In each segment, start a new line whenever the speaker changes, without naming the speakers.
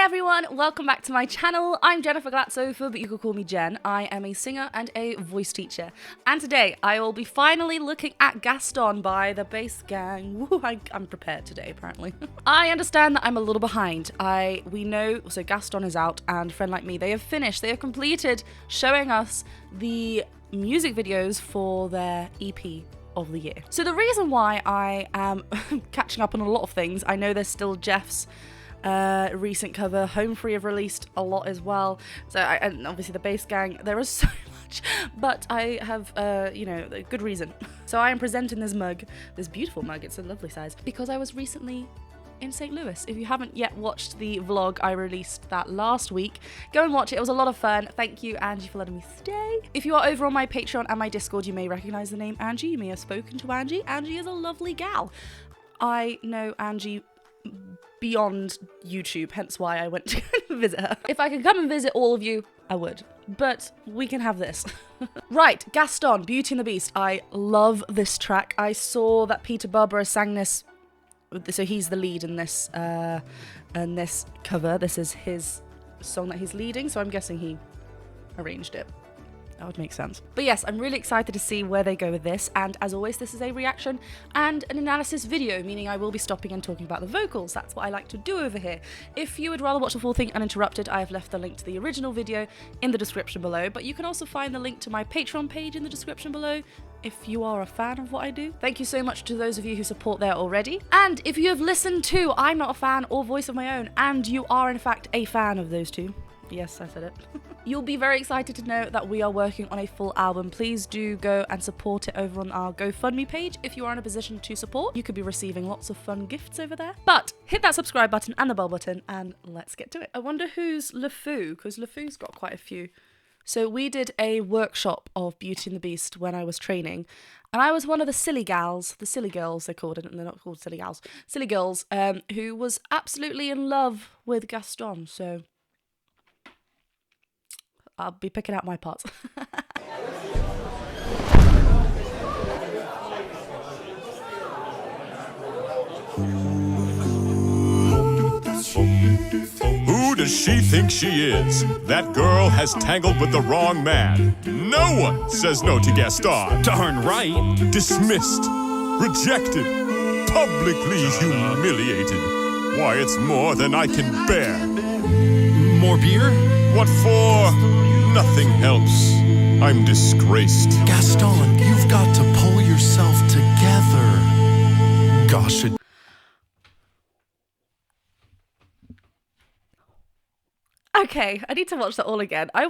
everyone, welcome back to my channel. I'm Jennifer Glatzhofer, but you could call me Jen. I am a singer and a voice teacher. And today I will be finally looking at Gaston by the Bass Gang. Woo, I'm prepared today, apparently. I understand that I'm a little behind. We know, so Gaston is out and Friend Like Me, they have completed showing us the music videos for their EP of the year. So the reason why I am catching up on a lot of things, I know there's still Jeff's recent cover, Home Free have released a lot as well, so and obviously the Bass Gang, there is so much, but I have you know, a good reason. So I am presenting this mug, this beautiful mug, it's a lovely size, because I was recently in St. Louis. If you haven't yet watched the vlog, I released that last week. Go and watch it, it was a lot of fun. Thank you, Angie, for letting me stay. If you are over on my Patreon and my Discord, you may recognize the name Angie, you may have spoken to Angie. Angie is a lovely gal. I know Angie beyond YouTube, hence why I went to visit her. If I could come and visit all of you, I would, but we can have this. Right, Gaston, Beauty and the Beast. I love this track. I saw that Peter Barbara sang this, so he's the lead in this cover. This is his song that he's leading, so I'm guessing he arranged it. That would make sense. But yes, I'm really excited to see where they go with this, and as always, this is a reaction and an analysis video, meaning I will be stopping and talking about the vocals. That's what I like to do over here. If you would rather watch the full thing uninterrupted, I have left the link to the original video in the description below, but you can also find the link to my Patreon page in the description below if you are a fan of what I do. Thank you so much to those of you who support there already. And if you have listened to I'm Not a Fan or Voice of My Own, and you are in fact a fan of those two, yes, I said it. You'll be very excited to know that we are working on a full album. Please do go and support it over on our GoFundMe page if you are in a position to support. You could be receiving lots of fun gifts over there. But hit that subscribe button and the bell button and let's get to it. I wonder who's LeFou, because LeFou's got quite a few. So we did a workshop of Beauty and the Beast when I was training, and I was one of the silly girls they're called, and they're not called silly gals, silly girls, who was absolutely in love with Gaston, so I'll be picking out my parts.
Who does she think she is? That girl has tangled with the wrong man. No one says no to Gaston.
Darn right.
Dismissed, rejected, publicly humiliated. Why, it's more than I can bear.
More beer?
What for? Nothing helps. I'm disgraced.
Gaston, you've got to pull yourself together. Gosh,
Okay, I need to watch that all again. I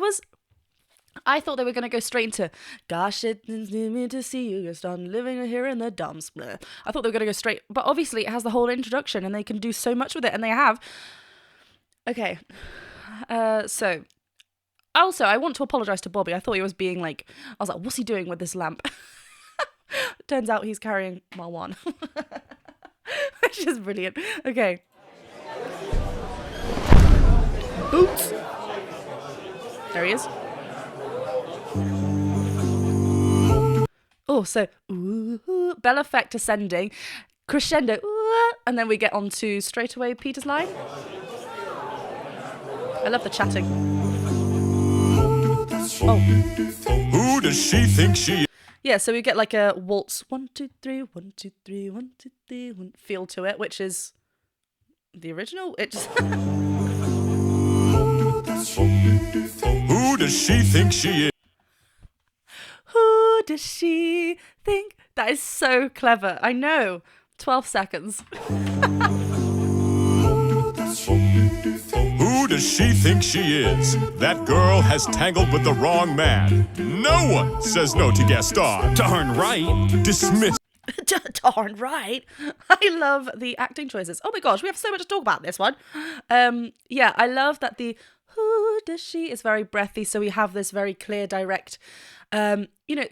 thought they were going to go straight into, gosh, it's me to see you, Gaston, living here in the dumps. Bleh. I thought they were going to go straight, but obviously it has the whole introduction and they can do so much with it, and they have. Okay, so, also, I want to apologise to Bobby. I thought he was being like, I was like, what's he doing with this lamp? Turns out he's carrying marijuana. Which is brilliant. Okay. Boots. There he is. Oh, so ooh, bell effect ascending, crescendo, ooh, and then we get on to straight away Peter's line. I love the chatting. Oh.
Who does she think she is?
Yeah, so we get like a waltz 1 2 3 1 2 3 1 2 3 1 feel to it, which is the original. It just
Who does she think she is?
Who does she think? That is so clever. I know. 12 seconds.
Who does she think she is? That girl has tangled with the wrong man. No one says no to Gaston.
darn right.
Dismissed.
Darn right. I love the acting choices. Oh my gosh, we have so much to talk about this one. Yeah, I love that the who does she is very breathy, so we have this very clear, direct, you know,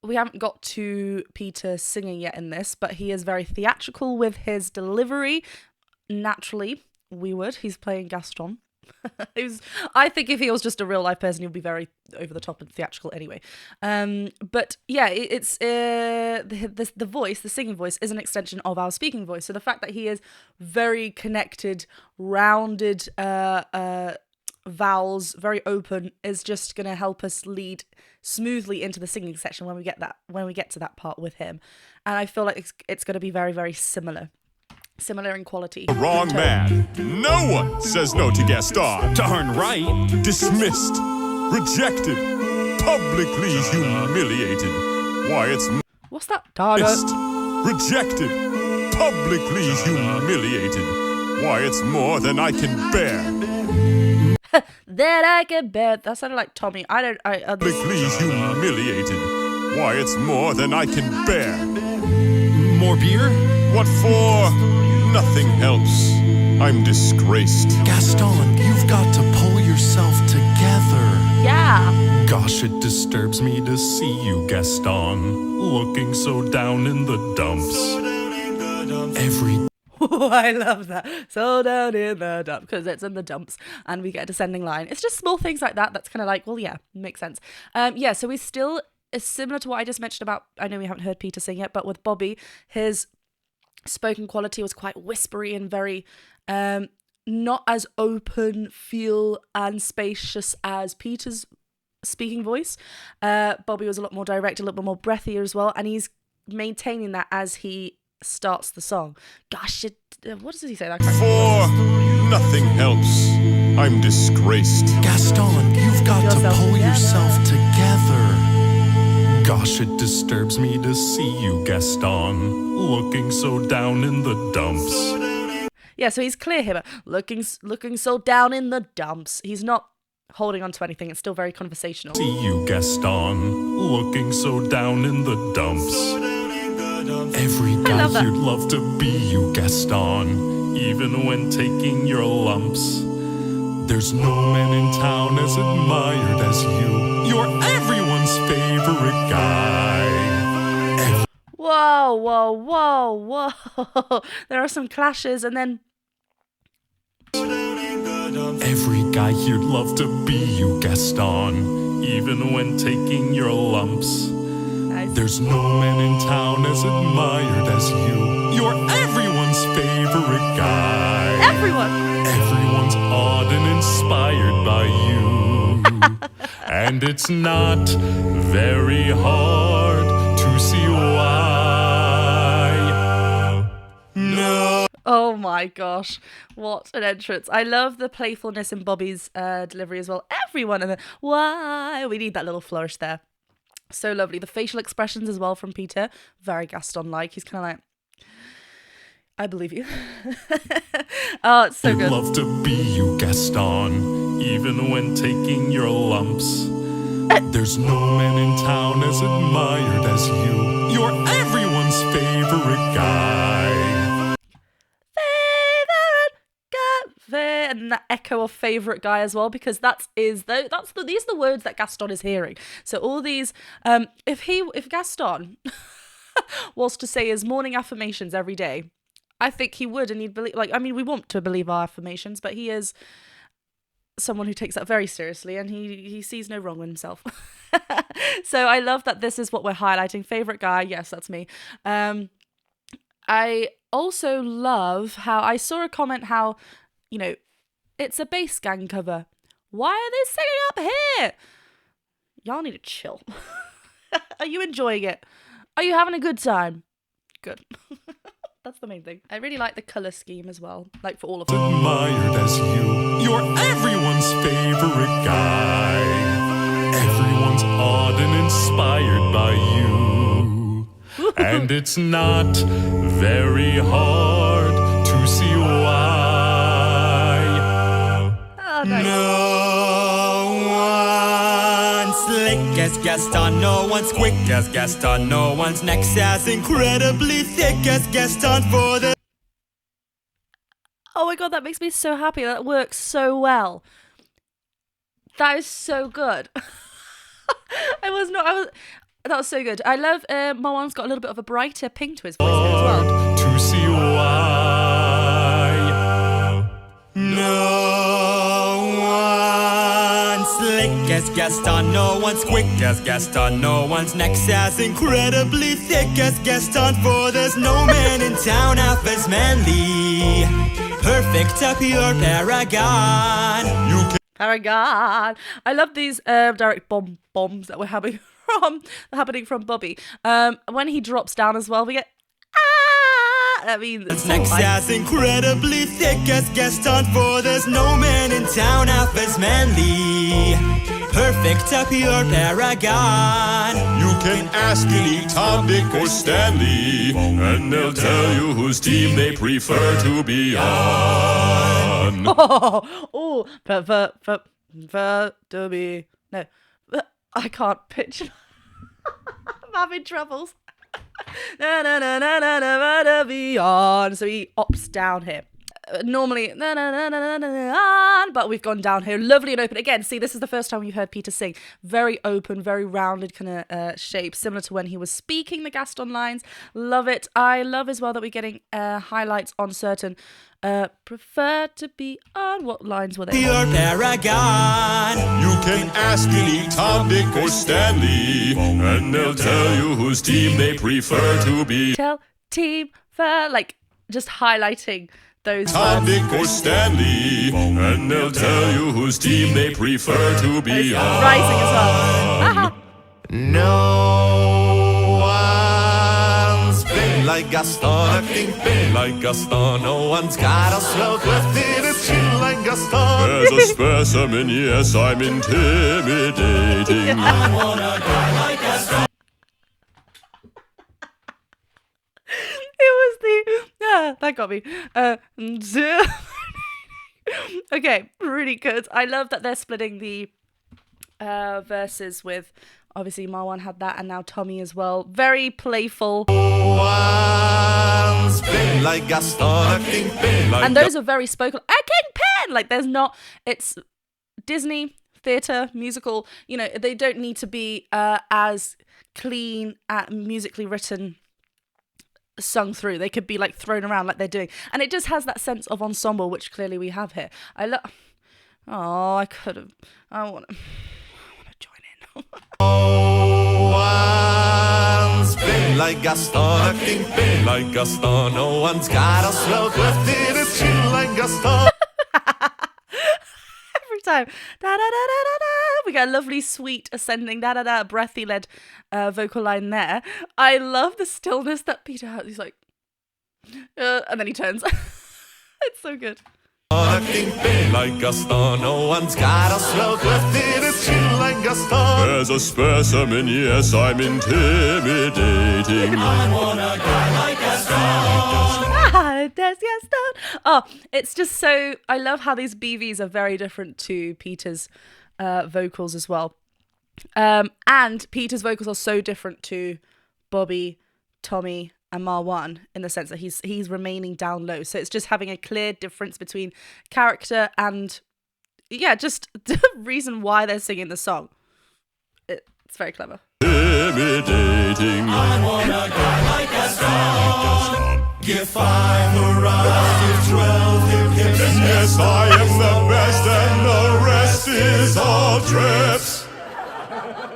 we haven't got to Peter singing yet in this, but he is very theatrical with his delivery. Naturally, he's playing Gaston. I think if he was just a real life person, he would be very over the top and theatrical anyway. But yeah, it's the voice, the singing voice, is an extension of our speaking voice. So the fact that he is very connected, rounded vowels, very open, is just going to help us lead smoothly into the singing section when we get to that part with him. And I feel like it's going to be very, very similar in quality.
The wrong man. No one says no to Gaston.
Darn right.
Dismissed. Rejected. Publicly humiliated. Why, it's
What's that?
missed. Rejected. Publicly humiliated. Why, it's more than I can bear.
That I can bear. That sounded like Tommy.
Publicly humiliated. Why, it's more than I can bear.
More beer?
What for? Nothing helps. I'm disgraced.
Gaston, you've got to pull yourself together.
Yeah.
Gosh, it disturbs me to see you, Gaston, looking so down in the dumps.
Every
I love that. So down in the dump, because it's in the dumps and we get a descending line. It's just small things like that that's kind of like, well, yeah, makes sense. Yeah, so we still, is similar to what I just mentioned about, I know we haven't heard Peter sing yet, but with Bobby, his spoken quality was quite whispery and very not as open, feel and spacious as Peter's speaking voice. Bobby was a lot more direct, a little bit more breathier as well, and he's maintaining that as he starts the song. Gosh, what does he say?
For nothing helps. I'm disgraced.
Gaston, you've got to pull yourself together.
Gosh, it disturbs me to see you, Gaston, looking so down in the dumps.
Yeah, so he's clear here, but looking so down in the dumps. He's not holding on to anything. It's still very conversational.
See you, Gaston, looking so down in the dumps.
Every
guy
love that.
you'd love to be you, Gaston, even when taking your lumps. There's no man in town as admired as you. You're everyone's favorite guy.
Whoa, whoa, whoa, whoa. There are some clashes and then...
Every guy here'd love to be you, Gaston, even when taking your lumps.
Nice.
There's no man in town as admired as you. You're everyone's favorite guy.
Everyone.
Everyone's awed and inspired by you. And it's not very hard to see why. No.
Oh my gosh, what an entrance. I love the playfulness in Bobby's delivery as well. Everyone, and then, why? We need that little flourish there. So lovely. The facial expressions as well from Peter, very Gaston-like. He's kind of like, I believe you. Oh, it's so
You'd
good.
love to be you, Gaston, even when taking your lumps. There's no man in town as admired as you. You're everyone's favorite guy.
And that echo of favorite guy as well, because these are the words that Gaston is hearing. So all these, if Gaston was to say his morning affirmations every day, I think he would, and he'd believe. Like, I mean, we want to believe our affirmations, but he is someone who takes that very seriously, and he sees no wrong with himself. So I love that this is what we're highlighting. Favorite guy, yes, that's me. I also love how I saw a comment how, you know, it's a bass gang cover. Why are they singing up here? Y'all need to chill. Are you enjoying it? Are you having a good time? Good. That's the main thing. I really like the colour scheme as well, like for all of them.
Admired as you. You're everyone's favorite guy. Everyone's awed and inspired by you. And it's not very hard to see why.
Oh, nice.
No one's slick as Gaston, no one's quick as Gaston, no one's next as incredibly thick as Gaston for the...
Oh my god, that makes me so happy. That works so well. That is so good. That was so good. I love, Marwan's got a little bit of a brighter pink to his voice here as well.
To see why.
No as Gaston, no one's quick as Gaston, no one's next as incredibly thick as Gaston, for there's no man in town half as manly. Perfect, a pure paragon.
You can
Paragon. I love these direct bombs that we're happening from Bobby. When he drops down as well, we get that means it's
next as incredibly thick as Gaston, for there's no man in town half as manly. Perfect, a pure paragon.
You can ask any Tom, Dick, or Stanley, and they'll tell you whose team they prefer to be on.
Prefer to be. No, I can't picture. I'm having troubles. To be on. So he opts down here. Normally, but we've gone down here, lovely and open. Again, see, this is the first time we've heard Peter sing. Very open, very rounded kind of shape, similar to when he was speaking the Gaston lines. Love it. I love as well that we're getting highlights on certain prefer to be on. What lines were they?
Pure paragon.
You can ask any Tom, Dick, or Stanley, and they'll tell you whose team they prefer to be.
Tell team for, like, just highlighting those
Tom,
words.
Dick, or Stanley, and they'll tell you whose team they prefer to be on.
Rising as well.
No one's been like Gaston, acting big like Gaston. No one's got a swell cleft in his chin like Gaston.
As a specimen, yes, I'm intimidating.
I want a guy like Gaston.
It was the that got me. Okay, really good. I love that they're splitting the verses with, obviously Marwan had that, and now Tommy as well. Very playful.
One's been like Gaston, acting big like.
And those are very spoken. A kingpin! Like, there's not, it's Disney, theatre, musical, you know, they don't need to be as clean, musically written, sung through. They could be like thrown around like they're doing, and it just has that sense of ensemble, which clearly we have here. I love. Oh, I could have. I want to join in.
One's been like Gaston, acting big like Gaston. No one's got a swell cleft in his chin like Gaston.
Every time, da da da da da da. We got a lovely, sweet, ascending, da da da, breathy led vocal line there. I love the stillness that Peter has. He's like, and then he turns. It's so good.
Acting big like Gaston. No one's got a swell cleft in his chin like Gaston.
As a specimen, yes, I'm intimidating.
I want a guy like Gaston.
There's Gaston. Oh, it's just so, I love how these BVs are very different to Peter's vocals as well. And Peter's vocals are so different to Bobby, Tommy, and Marwan in the sense that he's remaining down low. So it's just having a clear difference between character and, yeah, just the reason why they're singing the song. It's very clever.
Intimidating.
I want a guy like Gaston. Give 5 hurrahs, give 12 hip hips.
Yes, I am the best, and the rest is all trips.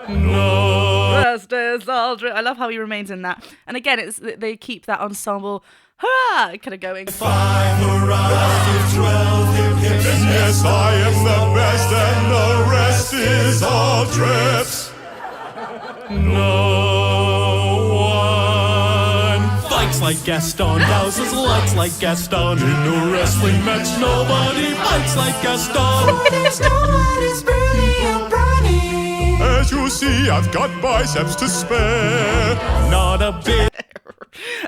No.
Rest is all I love how he remains in that. And again, they keep that ensemble hurrah kind of going.
5 hurrahs, give 12 hip hips.
Yes, I am the best, and the rest is all trips. No one
Fights like Gaston, houses lights like Gaston. In a wrestling match, nobody fights like Gaston.
There's no one as burly or brawny.
As you see, I've got biceps to spare.
Not a bit.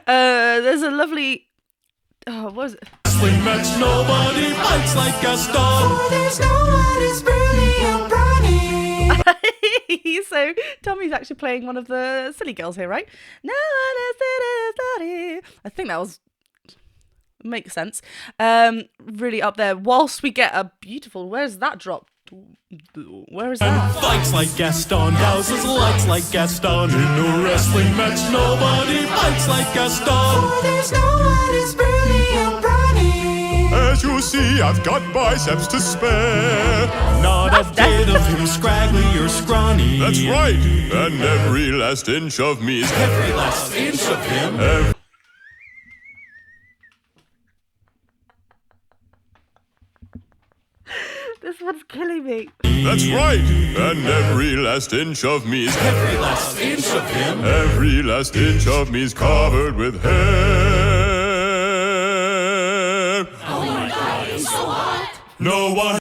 There's a lovely. Oh, what was it?
Wrestling match, nobody fights like Gaston.
There's no one as burly or brawny.
So Tommy's actually playing one of the silly girls here, right? No one is silly. I think that was makes sense. Really up there. Whilst we get a beautiful. Where's that drop? Where is that?
Fights like Gaston, houses lights like Gaston. In a wrestling match, nobody fights like Gaston.
There's no one as burly or brawny.
as you see, I've got biceps to spare.
Not a bit of him scraggly or scrawny.
That's right, and every last inch of me's
Every last inch of him.
This one's killing me.
That's right, and every last inch of me's
Every last inch of him.
every last inch of me's covered with hair.
Oh my God, he's so hot. No one.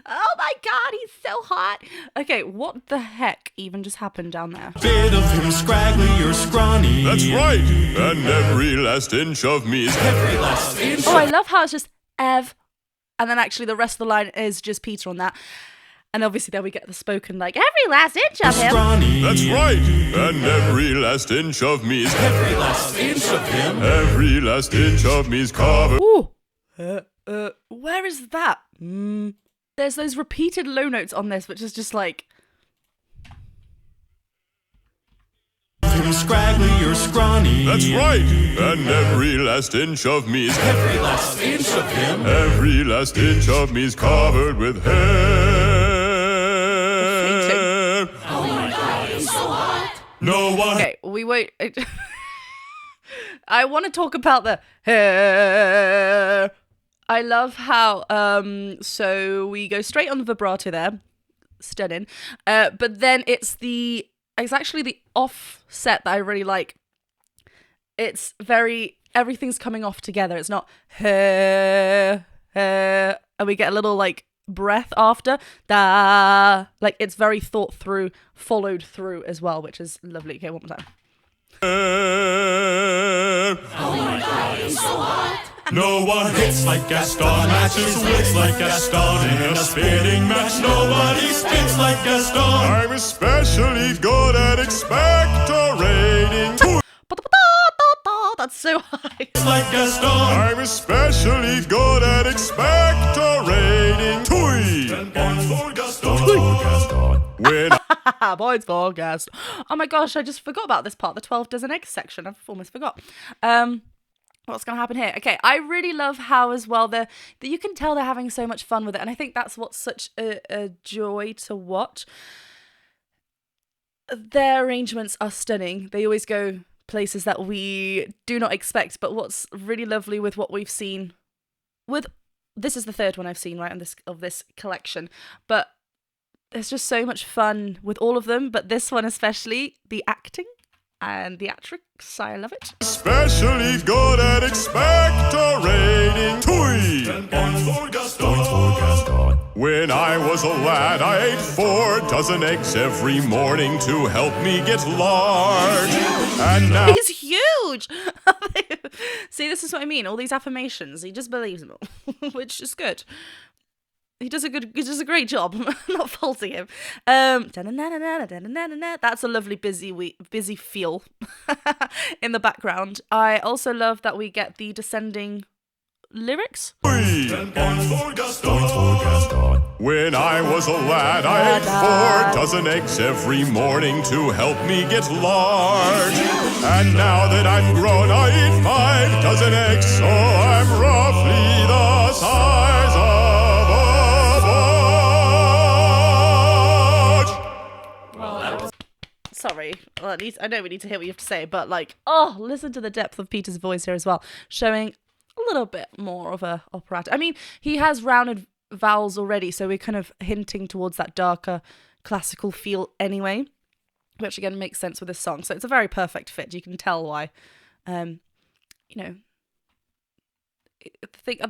Oh my God, he's so hot. Okay, what the heck even just happened down there?
Bit of him scraggly or scrawny.
That's right, and every last inch of me's
Every last inch.
Oh, I love how it's just Ev, and then actually the rest of the line is just Peter on that. And obviously then we get the spoken like, every last inch of him.
Scrawny.
That's right, and every last inch of me's
Every last inch of him.
every last inch of me's covered.
Ooh. Where is that? There's those repeated low notes on this, which is just like...
Him scraggly or scrawny.
That's right, and every last inch of me's
Every last inch of him.
every last inch of me's covered with hair.
Oh my God, he's so hot. No one.
Okay, we won't... I want to talk about the hair. I love how, so we go straight on the vibrato there. Stunning. But then it's actually the offset that I really like. It's everything's coming off together. It's not hair, and we get a little like breath after da. Like it's very thought through, followed through as well, which is lovely. Okay, one more time.
Oh my God, he's so hot. No one hits like Gaston, matches wits like Gaston. In a spitting match, nobody spits like Gaston.
I'm especially good at expectorating.
That's so high.
It's like Gaston.
I'm especially good at expectorating. Tuy.
10 points for Gaston.
When
Points for Gaston. Oh my gosh, I just forgot about this part. The 12 dozen eggs section. I've almost forgot. What's going to happen here? Okay, I really love how as well that you can tell they're having so much fun with it. And I think that's what's such a joy to watch. Their arrangements are stunning. They always go places that we do not expect. But what's really lovely with what we've seen this is the third one I've seen, right, of this collection. But there's just so much fun with all of them. But this one especially, the acting and the theatrics, I love it.
especially good at expectorating. Tuy.
10 points for Gaston.
When I was a lad, I ate 4 dozen eggs every morning to help me get large. And now
He's huge. See, this is what I mean. All these affirmations, he just believes them all, which is good. He does a great job. I'm not faulting him. That's a lovely busy feel in the background. I also love that we get the descending lyrics.
10 points for Gaston.
when I was a lad, I ate 4 dozen eggs every morning to help me get large. And now that I'm grown, I eat 5 dozen eggs, so I'm roughly the size of a barge.
Sorry, well, at least I know we need to hear what you have to say, but listen to the depth of Peter's voice here as well, showing a little bit more of a operatic. I mean, he has rounded vowels already, so we're kind of hinting towards that darker classical feel anyway, which again makes sense with this song. So it's a very perfect fit. You can tell why. Other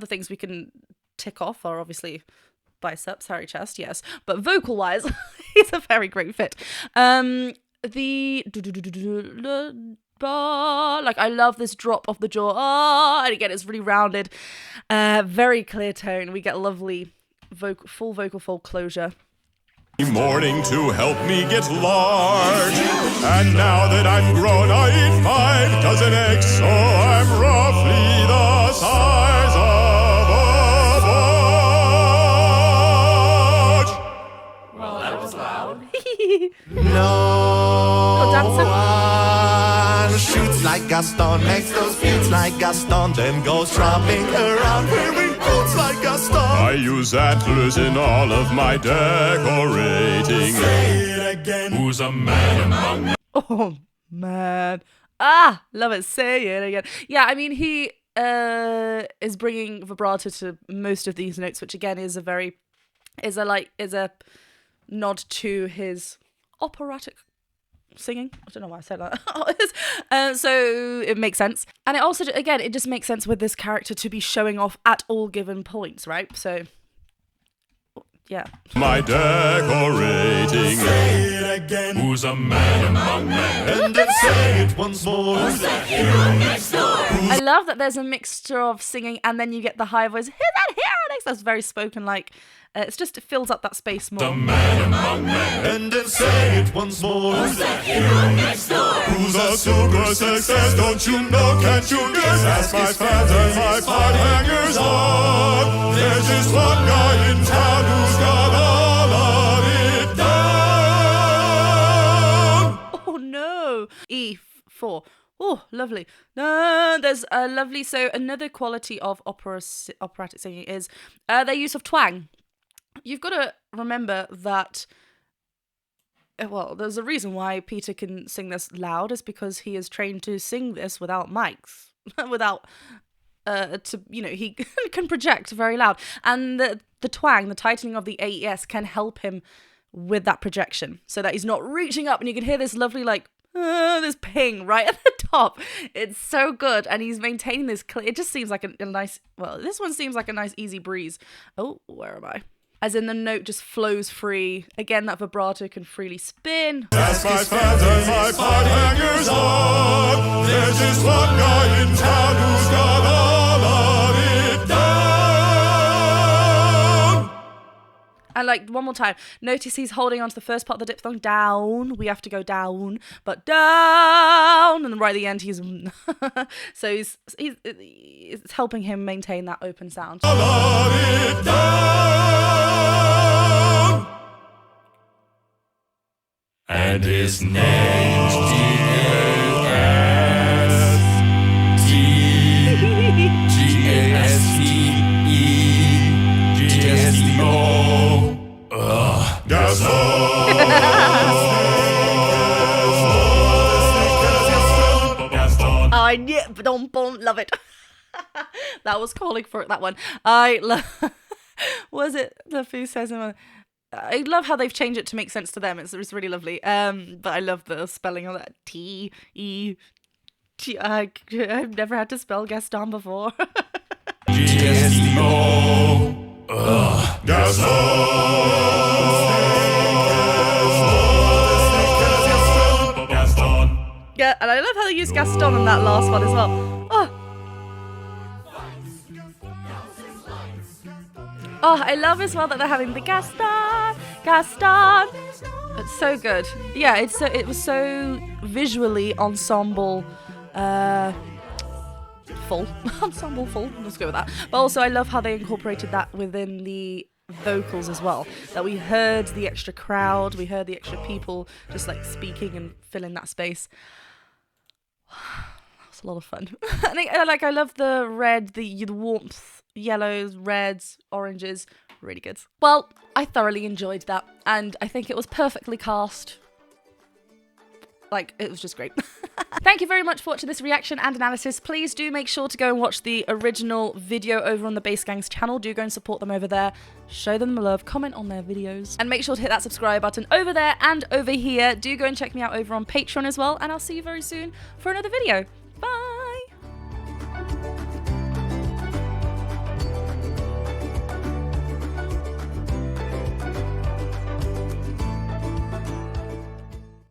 things we can tick off are obviously biceps, hairy chest, yes, but vocal wise, he's a very great fit. I love this drop off the jaw. And again, it's really rounded, very clear tone. We get lovely full vocal fold closure.
Morning to help me get large. And now that I'm grown, I eat 5 dozen eggs, so I'm roughly the size of a barge.
Well, that was loud.
No
Dancer.
one shoots like Gaston, makes those beats like Gaston, then goes tromping around wearing boots like Gaston.
I use antlers in all of my decorating.
Say it again.
Who's a man among men?
Oh, man. Ah, love it. Say it again. Yeah, I mean, he is bringing vibrato to most of these notes, which again is a nod to his operatic singing. I don't know why I said that. So it makes sense. And it also, again, it just makes sense with this character to be showing off at all given points, right? So, yeah.
My decorating.
Say it again.
Who's a man among men?
And then say it once more. Who's that hero next door?
I love that there's a mixture of singing and then you get the high voice. Who's that hero next? That's very spoken like. It fills up that space more.
The man among men.
And then say it once more. Who's that hero next door?
Who's a super success? Don't you know? Can't you guess? Ask my fans and my pot hangers on. There's just one guy in town who's got all of it down.
Oh no. E4. Oh, lovely. There's a lovely. So another quality of operatic singing is their use of twang. You've got to remember that, well, there's a reason why Peter can sing this loud, is because he is trained to sing this without mics, he can project very loud. And the twang, the tightening of the AES can help him with that projection so that he's not reaching up and you can hear this lovely, this ping right at the top. It's so good. And he's maintaining this, it just seems like a nice, well, this one seems like a nice easy breeze. Oh, where am I? As in the note just flows free. Again, that vibrato can freely spin.
Ask my fans and my pot hangers on. There's just one guy in town who's got all of it down.
And one more time, notice he's holding on to the first part of the diphthong down. We have to go down, but down. And then right at the end, he's so it's helping him maintain that open sound.
All of it down.
And his name's Gaston.
I knew, boom, love it. That was calling for it, that one. I love, was it the Foo says in I love how they've changed it to make sense to them. It's really lovely. But I love the spelling of that T-E-T. I've never had to spell Gaston before.
Gaston.
Yeah, and I love how they use Gaston in that last one as well. Oh, I love as well that they're having the Gaston. It's so good. Yeah, it was so visually ensemble full. Ensemble full. Let's go with that. But also I love how they incorporated that within the vocals as well. That we heard the extra crowd, we heard the extra people just speaking and filling that space. That was a lot of fun. And I love the red, the warmth, yellows, reds, oranges. Really good. Well, I thoroughly enjoyed that, and I think it was perfectly cast. It was just great. Thank you very much for watching this reaction and analysis. Please do make sure to go and watch the original video over on the Bass Gang's channel. Do go and support them over there. Show them love, comment on their videos, and make sure to hit that subscribe button over there and over here. Do go and check me out over on Patreon as well, and I'll see you very soon for another video.